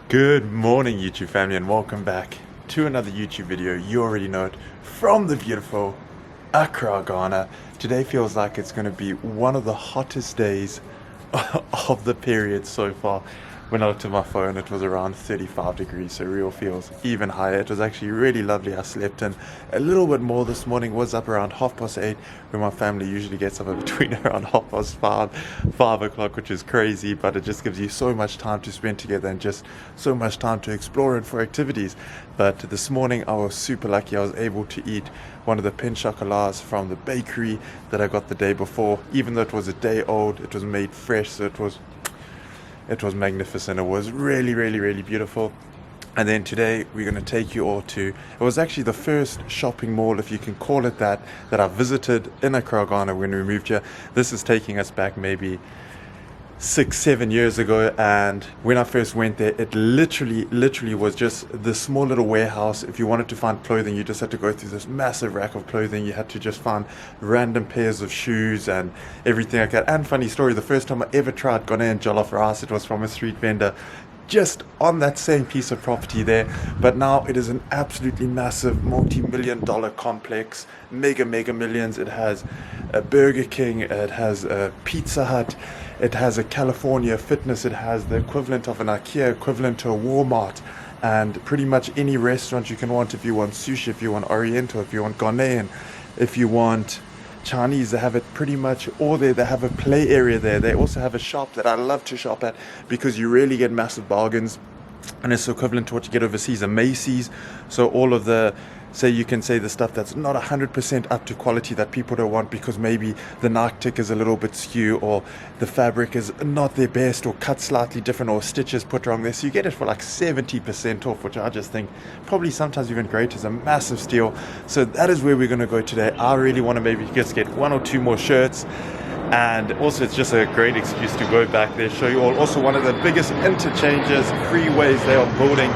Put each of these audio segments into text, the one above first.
Good morning, YouTube family, and welcome back to another YouTube video. You already know it, from the beautiful Accra, Ghana. Today feels like it's going to be one of the hottest days of the period so far. When I looked at my phone, it was around 35 degrees, so real feels even higher. It was actually really lovely. I slept in a little bit more this morning, was up around 8:30, where my family usually gets up between around 5:30, 5 o'clock, which is crazy, but it just gives you so much time to spend together and just so much time to explore and for activities. But this morning I was super lucky. I was able to eat one of the pain chocolats from the bakery that I got the day before. Even though it was a day old, it was made fresh, so it was magnificent. It was really beautiful. And then today we're going to take you all to, it was actually the first shopping mall, if you can call it that I visited in Accra, Ghana when we moved here. This is taking us back maybe 6-7 years ago, and when I first went there, it literally was just this small little warehouse. If you wanted to find clothing, you just had to go through this massive rack of clothing. You had to just find random pairs of shoes and everything like that. And funny story, the first time I ever tried Ghanaian jollof rice, it was from a street vendor just on that same piece of property there. But now it is an absolutely massive multi-million-dollar complex, mega millions. It has a Burger King, it has a Pizza Hut, it has a California Fitness, it has the equivalent of an IKEA, equivalent to a Walmart, and pretty much any restaurant you can want. If you want sushi, if you want Oriental, if you want Ghanaian, if you want Chinese, they have it pretty much all there. They have a play area there. They also have a shop that I love to shop at because you really get massive bargains, and it's equivalent to what you get overseas, a Macy's. So all of the, say you can say the stuff that's not 100% up to quality that people don't want because maybe the Nike tick is a little bit skew, or the fabric is not their best, or cut slightly different, or stitches put wrong there. So you get it for like 70% off, which I just think probably sometimes even great is a massive steal. So that is where we're going to go today. I really want to maybe just get 1 or 2 more shirts. And also it's just a great excuse to go back there, show you all. Also, one of the biggest interchanges, freeways they are building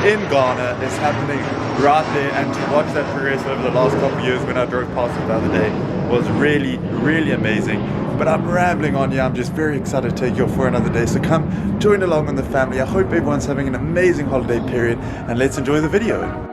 in Ghana is happening right there, and to watch that progress over the last couple of years when I drove past it the other day was really amazing. But I'm rambling on here. I'm just very excited to take you off for another day, so come join along on the family. I hope everyone's having an amazing holiday period, and let's enjoy the video.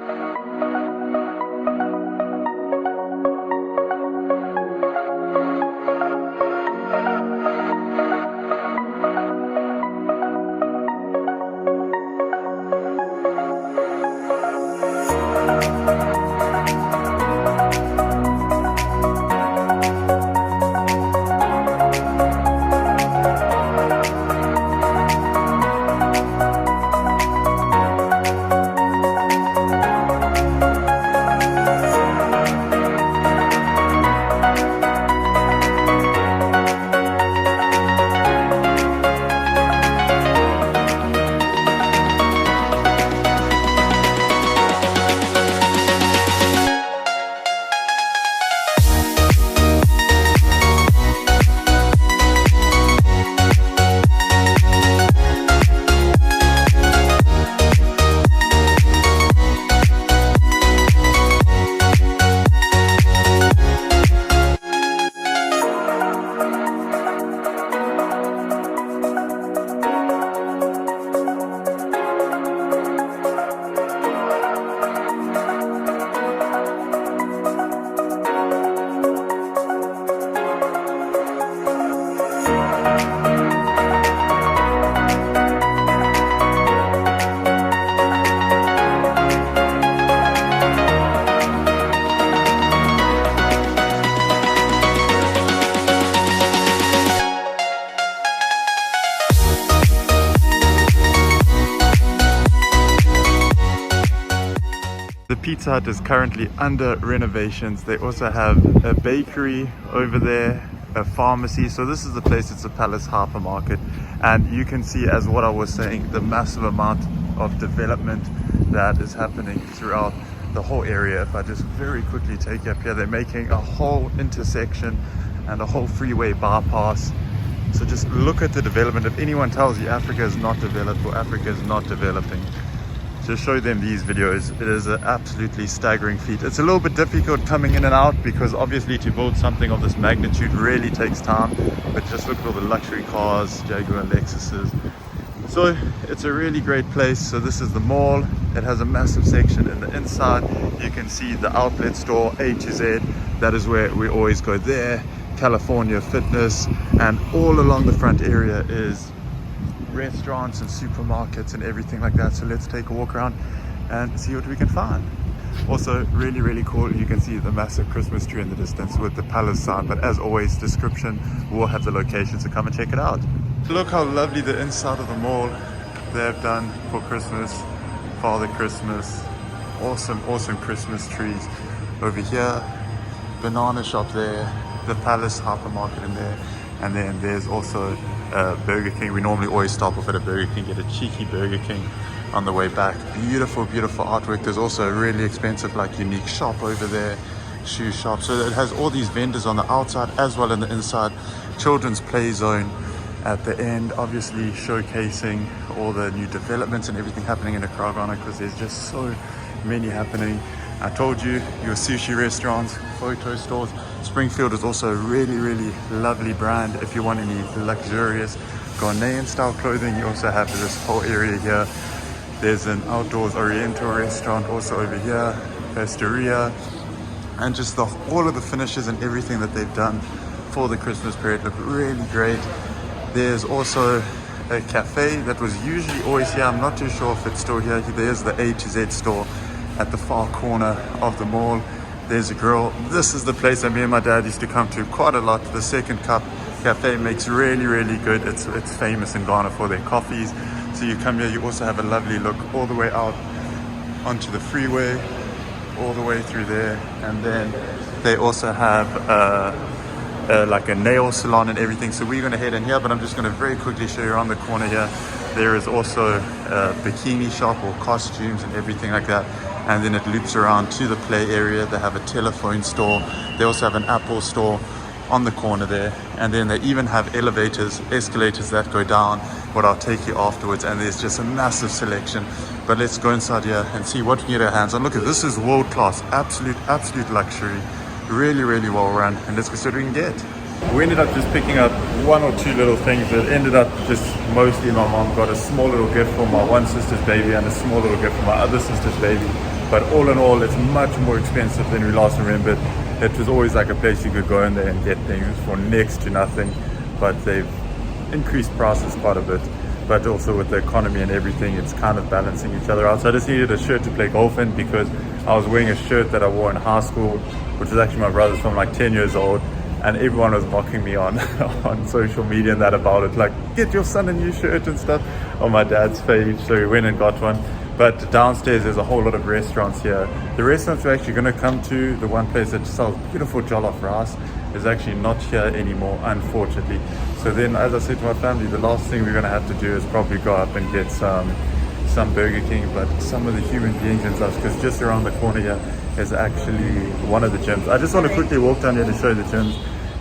The Pizza Hut is currently under renovations. They also have a bakery over there, a pharmacy. So this is the place, it's a Palace Hypermarket. And you can see, as what I was saying, the massive amount of development that is happening throughout the whole area. If I just very quickly take you up here, they're making a whole intersection and a whole freeway bypass. So just look at the development. If anyone tells you Africa is not developed or Africa is not developing, just show them these videos. It is an absolutely staggering feat. It's a little bit difficult coming in and out because obviously to build something of this magnitude really takes time. But just look at all the luxury cars, Jaguar, Lexuses, So it's a really great place. So this is the mall. It has a massive section in the inside. You can see the outlet store, A to Z. That is where we always go there. California Fitness, and all along the front area is restaurants and supermarkets and everything like that. So let's take a walk around and see what we can find. Also really cool, you can see the massive Christmas tree in the distance with the palace sign, but as always, description will have the location, so come and check it out. Look how lovely the inside of the mall they've done for Christmas, Father Christmas. Awesome Christmas trees over here, banana shop there, the palace hypermarket in there, and then there's also Burger King. We normally always stop off at a Burger King, get a cheeky Burger King on the way back. Beautiful artwork. There's also a really expensive, like, unique shop over there, shoe shop. So it has all these vendors on the outside as well in the inside. Children's play zone at the end, obviously showcasing all the new developments and everything happening in Accra, Ghana, because there's just so many happening. I told you, your sushi restaurants, photo stores. Springfield is also a really lovely brand if you want any luxurious Ghanaian style clothing. You also have this whole area here. There's an outdoors Oriental restaurant also over here, Pastoria, and just all of the finishes and everything that they've done for the Christmas period look really great. There's also a cafe that was usually always here. I'm not too sure if it's still here. There's the A to Z store at the far corner of the mall. There's a grill. This is the place that me and my dad used to come to quite a lot. The Second Cup Cafe makes really good. It's famous in Ghana for their coffees. So you come here, you also have a lovely look all the way out onto the freeway, all the way through there. And then they also have like a nail salon and everything. So we're going to head in here, but I'm just going to very quickly show you around the corner here. There is also a bikini shop or costumes and everything like that. And then it loops around to the play area. They have a telephone store. They also have an Apple store on the corner there. And then they even have escalators that go down, what I'll take you afterwards. And there's just a massive selection. But let's go inside here and see what we can get our hands on. Look at this, is world class, absolute luxury. Really well run. And let's go see what we can get. We ended up just picking up one or two little things. It ended up just mostly my mom got a small little gift for my one sister's baby and a small little gift for my other sister's baby. But all in all, it's much more expensive than we last remembered. It was always like a place you could go in there and get things for next to nothing. But they've increased prices quite a bit. But also with the economy and everything, it's kind of balancing each other out. So I just needed a shirt to play golf in because I was wearing a shirt that I wore in high school, which was actually my brother's from like 10 years old. And everyone was mocking me on social media and that about it, like, get your son a new shirt and stuff on my dad's page. So we went and got one. But downstairs there's a whole lot of restaurants here. The restaurants we're actually going to come to, the one place that sells beautiful jollof rice, is actually not here anymore, unfortunately. So then, as I said to my family, the last thing we're going to have to do is probably go up and get some Burger King, but some of the human beings and stuff, because just around the corner here is actually one of the gyms. I just want to quickly walk down here to show you the gyms.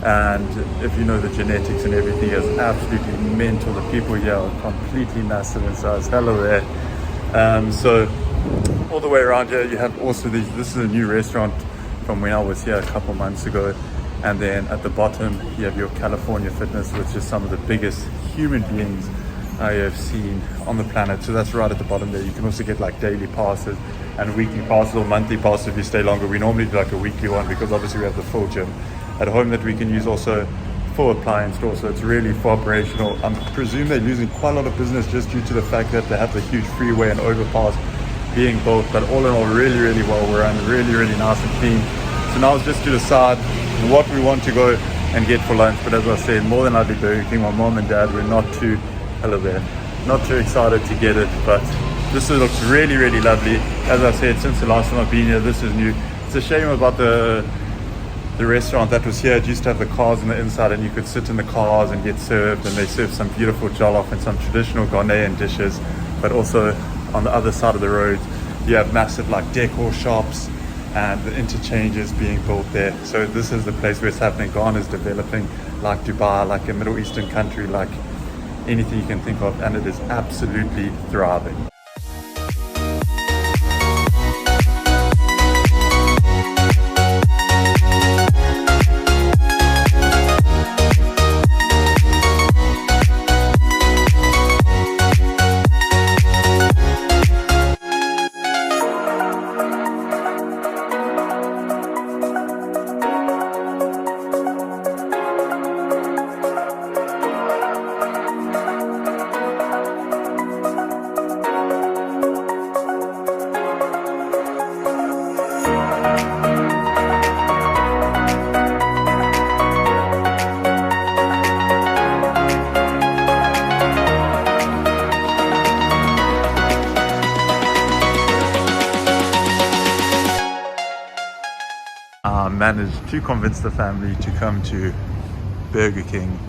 And if you know the genetics and everything, is absolutely mental. The people here are completely massive in size. Hello there. So all the way around here you have also these. This is a new restaurant from when I was here a couple months ago. And then at the bottom you have your California Fitness, which is some of the biggest human beings I have seen on the planet. So that's right at the bottom there. You can also get like daily passes and weekly passes or monthly passes if you stay longer. We normally do like a weekly one because obviously we have the full gym at home that we can use also for appliance store, so it's really for operational. I presume they're losing quite a lot of business just due to the fact that they have the huge freeway and overpass being built, but all in all really well run, really nice and clean. So now it's just to decide what we want to go and get for lunch. But as I said, more than likely Burger King. My mom and dad were not too excited to get it, but this looks really lovely. As I said, since the last time I've been here, this is new. It's a shame about the restaurant that was here. It used to have the cars on the inside and you could sit in the cars and get served, and they serve some beautiful jollof and some traditional Ghanaian dishes. But also on the other side of the road you have massive like decor shops and the interchanges being built there. So this is the place where it's happening. Ghana is developing like Dubai, like a Middle Eastern country, like anything you can think of, and it is absolutely thriving. managed to convince the family to come to Burger King.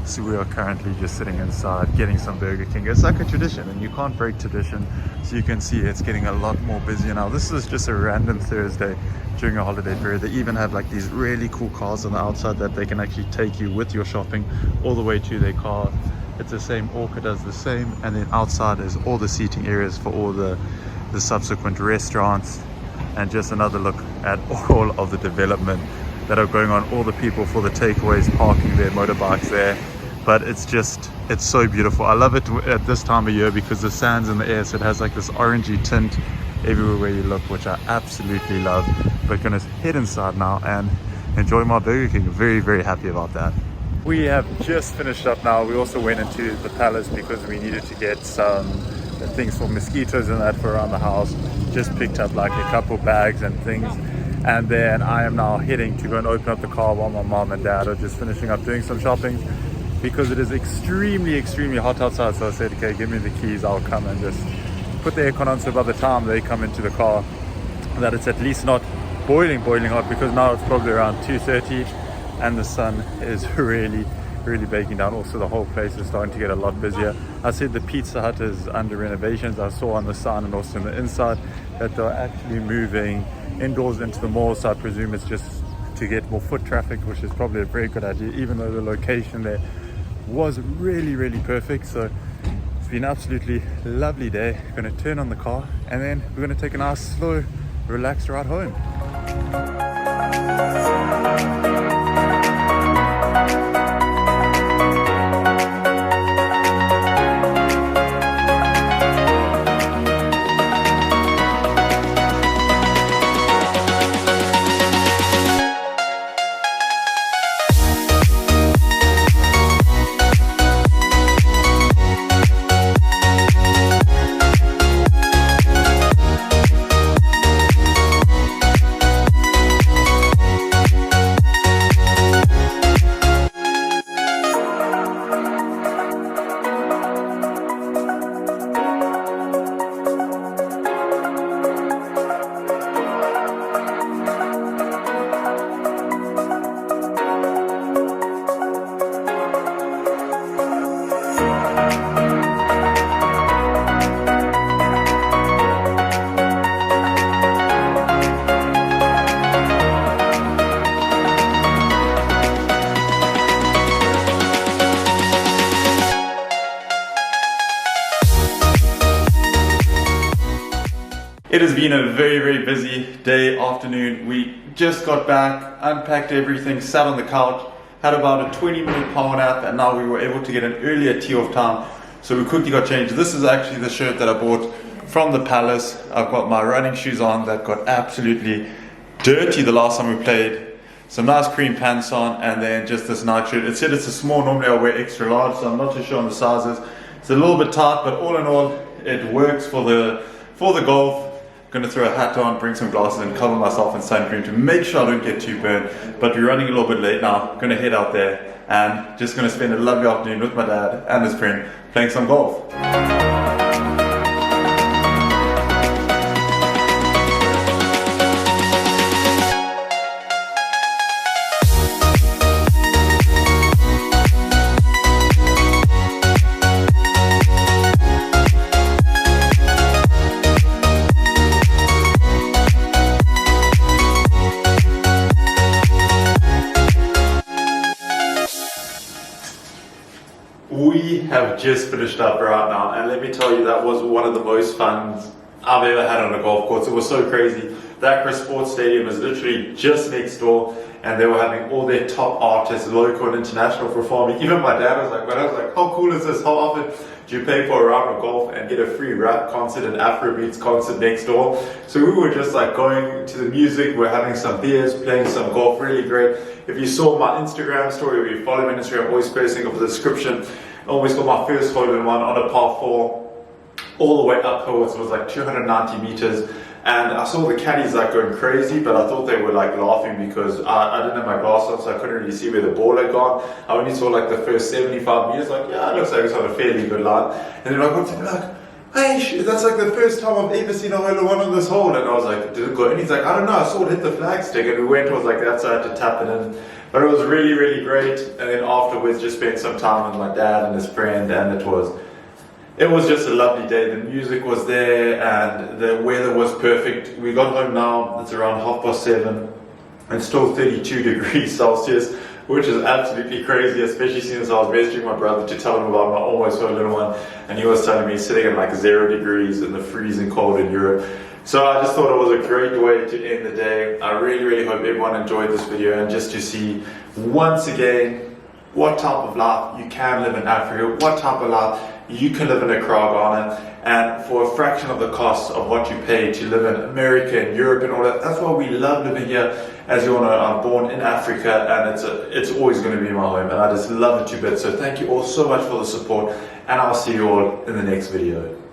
So we are currently just sitting inside getting some Burger King. It's like a tradition and you can't break tradition. So you can see it's getting a lot more busier now. This is just a random Thursday during a holiday period. They even have like these really cool cars on the outside that they can actually take you with your shopping all the way to their car. It's the same, Orca does the same, and then outside is all the seating areas for all the subsequent restaurants, and just another look at all of the development that are going on, all the people for the takeaways parking their motorbikes there. But it's so beautiful. I love it at this time of year because the sand's in the air, so it has like this orangey tint everywhere where you look, which I absolutely love. But gonna head inside now and enjoy my Burger King. Very, very happy about that. We have just finished up now. We also went into the palace because we needed to get some things for mosquitoes and that for around the house. Just picked up like a couple bags and things. And then I am now heading to go and open up the car while my mom and dad are just finishing up doing some shopping, because it is extremely hot outside. So I said, okay, give me the keys, I'll come and just put the aircon on, so by the time they come into the car that it's at least not boiling hot, because now it's probably around 2:30 and the sun is really baking down. Also the whole place is starting to get a lot busier. I said the Pizza Hut is under renovations. I saw on the sign and also on the inside that they're actually moving indoors into the mall, so I presume it's just to get more foot traffic, which is probably a very good idea, even though the location there was really perfect. So it's been an absolutely lovely day. Gonna turn on the car and then we're gonna take a nice slow relaxed ride home. It has been a very busy day, afternoon. We just got back, unpacked everything, sat on the couch, had about a 20-minute power nap, and now we were able to get an earlier tea of time. So we quickly got changed. This is actually the shirt that I bought from the palace. I've got my running shoes on that got absolutely dirty the last time we played. Some nice cream pants on, and then just this night shirt. It said it's a small, normally I wear extra large, so I'm not too sure on the sizes. It's a little bit tight, but all in all, it works for the golf. Gonna throw a hat on, bring some glasses and cover myself in sun cream to make sure I don't get too burnt. But we're running a little bit late now. Gonna head out there and just gonna spend a lovely afternoon with my dad and his friend playing some golf. We have just finished up right now, and let me tell you, that was one of the most fun I've ever had on a golf course. It was so crazy. The Accra Sports Stadium is literally just next door, and they were having all their top artists, local and international, performing. Even my dad was like, how cool is this? How often do you pay for a round of golf and get a free rap concert and Afrobeats concert next door? So we were just like going to the music, we're having some beers, playing some golf, really great. If you saw my Instagram story, or you follow me on Instagram, always posting of the description, I always got my first hole-in-one on a par 4, all the way uphill. It was like 290 meters. And I saw the caddies like going crazy, but I thought they were like laughing because I didn't have my glasses on, so I couldn't really see where the ball had gone. I only saw like the first 75 meters, like, yeah, it looks like it's on a fairly good line. And then I got to be like, hey, that's like the first time I've ever seen a hole in one on this hole. And I was like, did it go in? He's like, I don't know, I saw it hit the flagstick. And we went, I was like, that's how I had to tap it in. But it was really, really great. And then afterwards, just spent some time with my dad and his friend, and it was just a lovely day. The music was there and the weather was perfect. We got home now, it's around 7:30. It's still 32 degrees Celsius, which is absolutely crazy, especially since I was messaging my brother to tell him about my almost home little one, and he was telling me sitting at like 0 degrees in the freezing cold in Europe. So I just thought it was a great way to end the day. I really, really hope everyone enjoyed this video, and just to see once again what type of life you can live in Africa, what type of life you can live in Accra, Ghana, and for a fraction of the cost of what you pay to live in America and Europe and all that. That's why we love living here. As you all know, I'm born in Africa, and it's always going to be my home, and I just love it to bits. So thank you all so much for the support, and I'll see you all in the next video.